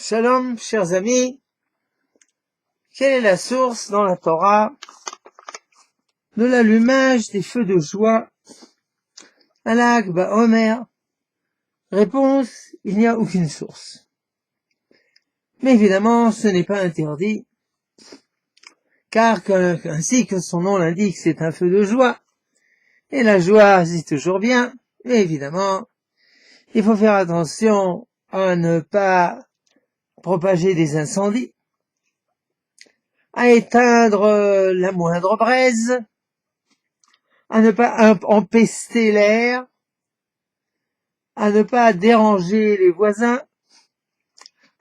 Shalom, chers amis. Quelle est la source dans la Torah de l'allumage des feux de joie à Lag BaOmer? Réponse, il n'y a aucune source. Mais évidemment, ce n'est pas interdit, car ainsi que son nom l'indique, c'est un feu de joie. Et la joie, c'est toujours bien, mais évidemment, il faut faire attention à ne pas propager des incendies, à éteindre la moindre braise, à ne pas empester l'air, à ne pas déranger les voisins,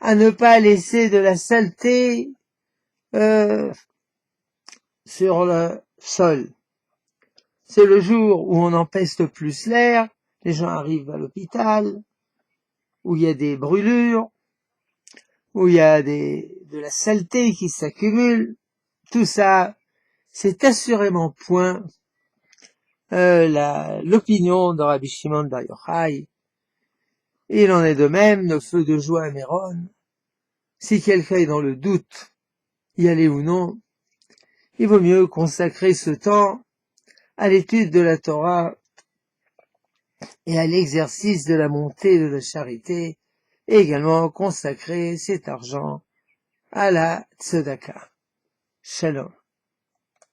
à ne pas laisser de la saleté sur le sol. C'est le jour où on empeste plus l'air, les gens arrivent à l'hôpital, où il y a des brûlures, où il y a de la saleté qui s'accumule. Tout ça, c'est assurément point l'opinion de Rabbi Shimon Bar Yochai. Et il en est de même, nos feux de joie à Méron. Si quelqu'un est dans le doute, y aller ou non, il vaut mieux consacrer ce temps à l'étude de la Torah et à l'exercice de la montée de la charité, et également consacrer cet argent à la tzedaka. Shalom.